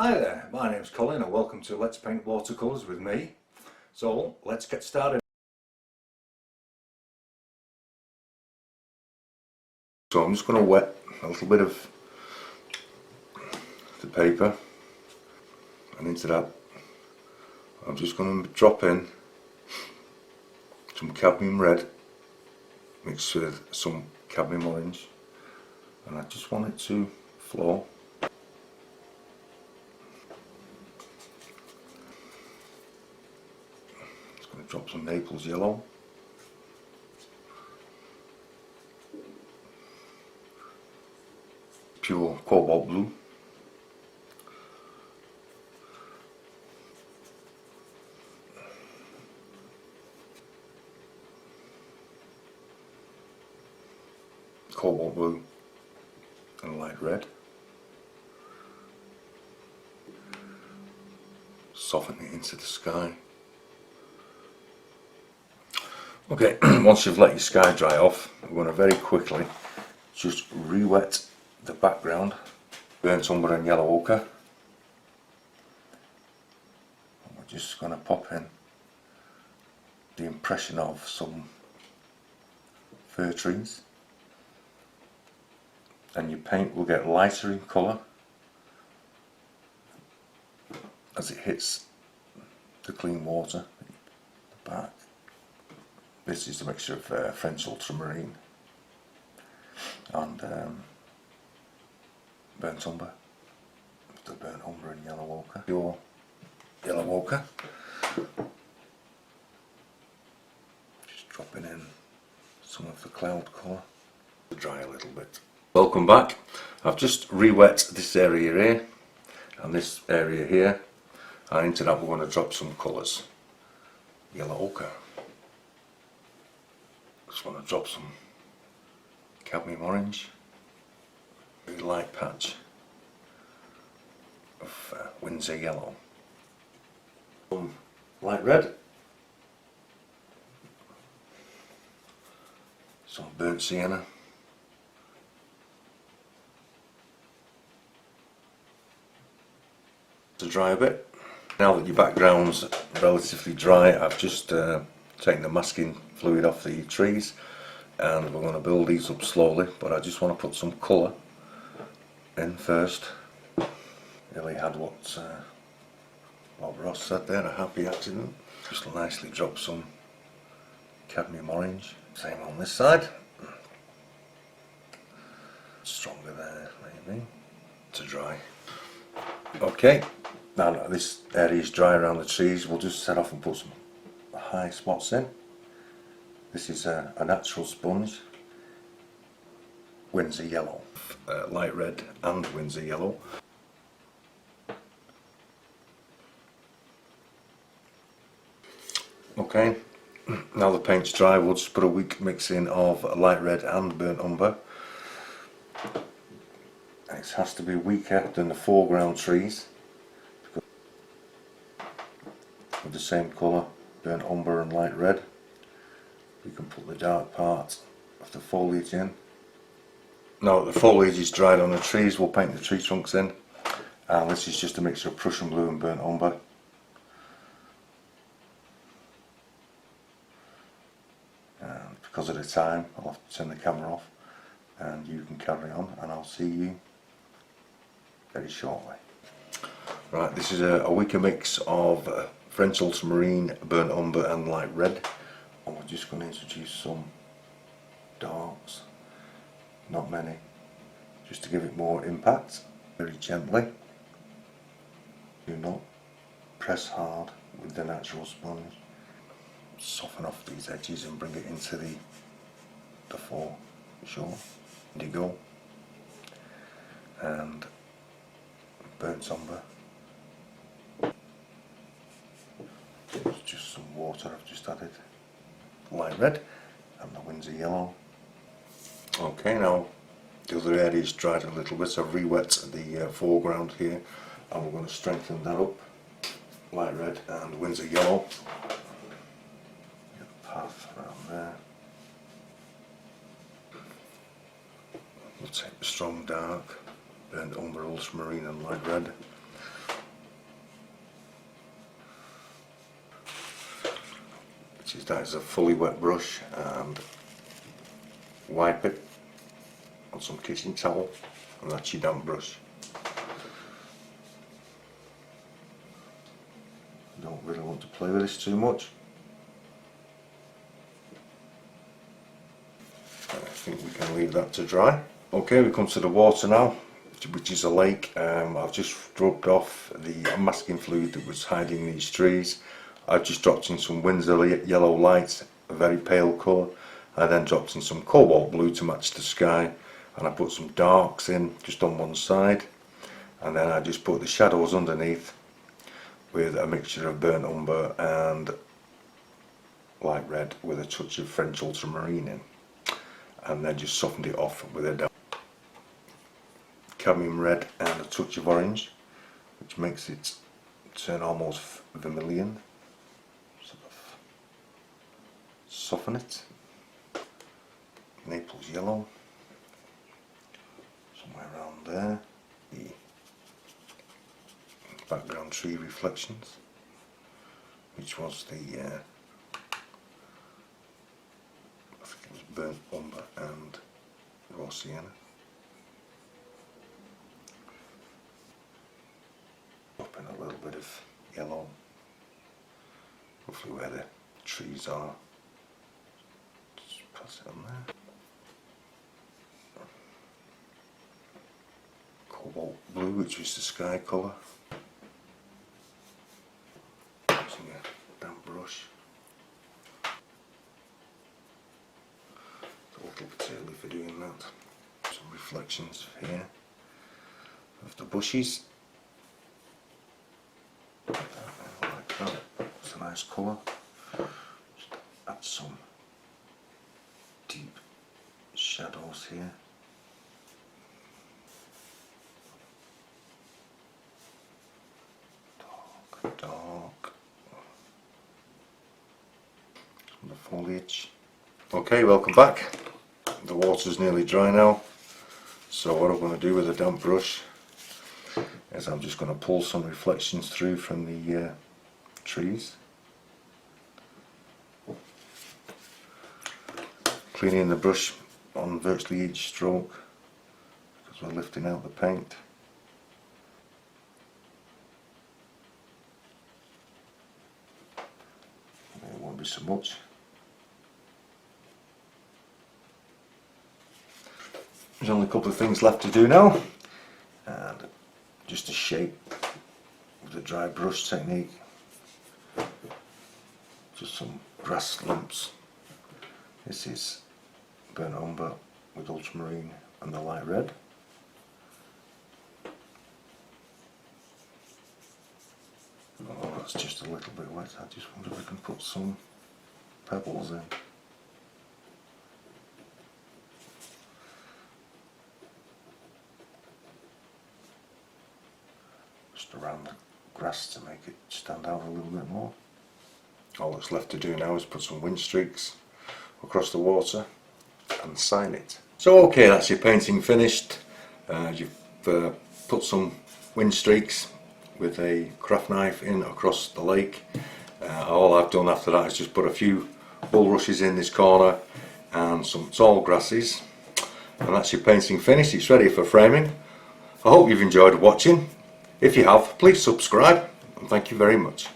Hi there, my name's Colin and welcome to Let's Paint Watercolours with me. So let's get started. So I'm just going to wet a little bit of the paper, and into that I'm just going to drop in some cadmium red mixed with some cadmium orange, and I just want it to flow. Just going to drop some Naples yellow, pure cobalt blue, cobalt blue and light red, soften it into the sky. Okay, once you've let your sky dry off, we're going to very quickly just re-wet the background, burnt umber and yellow ochre. We're just going to pop in the impression of some fir trees, and your paint will get lighter in colour as it hits the clean water at the back. This is a mixture of French ultramarine and burnt umber. The burnt umber and yellow ochre. Your yellow ochre. Just dropping in some of the cloud colour to dry a little bit. Welcome back. I've just re-wet this area here and this area here, and into that we're going to drop some colours. Yellow ochre. Just want to drop some cadmium orange, a very light patch of Windsor yellow, some light red, some burnt sienna, to dry a bit. Now that your background's relatively dry, I've just taken the masking fluid off the trees, and we're going to build these up slowly, but I just want to put some colour in first. Really had what Bob Ross said there, a happy accident. Just nicely drop some cadmium orange. Same on this side. Stronger there maybe, to dry. Okay, now that this area is dry around the trees, we'll just set off and put some high spots in. This is a natural sponge, Windsor yellow, light red and Windsor yellow. Okay, now the paint's dry, we'll just put a weak mix in of light red and burnt umber. It has to be weaker than the foreground trees, with the same colour, burnt umber and light red. We can put the dark part of the foliage in. Now that the foliage is dried on the trees, we'll paint the tree trunks in, and this is just a mixture of Prussian blue and burnt umber. And because of the time, I'll have to turn the camera off and you can carry on, and I'll see you very shortly. Right, this is a weaker mix of French ultramarine, burnt umber and light red, and we're just going to introduce some darks, not many, just to give it more impact, very gently. Do not press hard with the natural sponge. Soften off these edges and bring it into the foreshore. Indigo and burnt umber. Just some water I've just added. Light red and the Windsor yellow. Okay, now the other area is dried a little bit, so I've re-wet the foreground here, and we're going to strengthen that up. Light red and Windsor yellow. Get a path around there. We'll take the strong dark, burnt umber, ultramarine and light red. that is a fully wet brush, and wipe it on some kitchen towel, and that's your damp brush. Don't really want to play with this too much. I think we can leave that to dry. Okay, we come to the water now, which is a lake. I've just rubbed off the masking fluid that was hiding these trees. I've just dropped in some Winsor yellow lights, a very pale colour. I then dropped in some cobalt blue to match the sky, and I put some darks in just on one side, and then I just put the shadows underneath with a mixture of burnt umber and light red with a touch of French ultramarine in, and then just softened it off with a cadmium red and a touch of orange, which makes it turn almost vermilion. Sort of soften it. Naples yellow, somewhere around there. The background tree reflections, which was the I think it was burnt umber and raw sienna. Up in a little bit of yellow, roughly where the trees are. Just pass it on there. Cobalt blue, which is the sky colour. Using a damp brush. It's a little bit early for doing that. Some reflections here of the bushes. Like that. It's a nice colour. Just add some deep shadows here. Dark. Some of the foliage. Okay, welcome back. The water's nearly dry now, so what I'm going to do with a damp brush is I'm just going to pull some reflections through from the trees, cleaning the brush on virtually each stroke because we're lifting out the paint. It won't be so much. There's only a couple of things left to do now, and just a shape with the dry brush technique. Just some grass lumps. This is burnt umber with ultramarine and the light red. Oh, that's just a little bit wet. I just wonder if I can put some pebbles in. Just around the grass to make it stand out a little bit more. All that's left to do now is put some wind streaks across the water and sign it. So okay, that's your painting finished. You've put some wind streaks with a craft knife in across the lake. All I've done after that is just put a few bulrushes in this corner and some tall grasses, and that's your painting finished. It's ready for framing. I hope you've enjoyed watching. If you have, please subscribe, and thank you very much.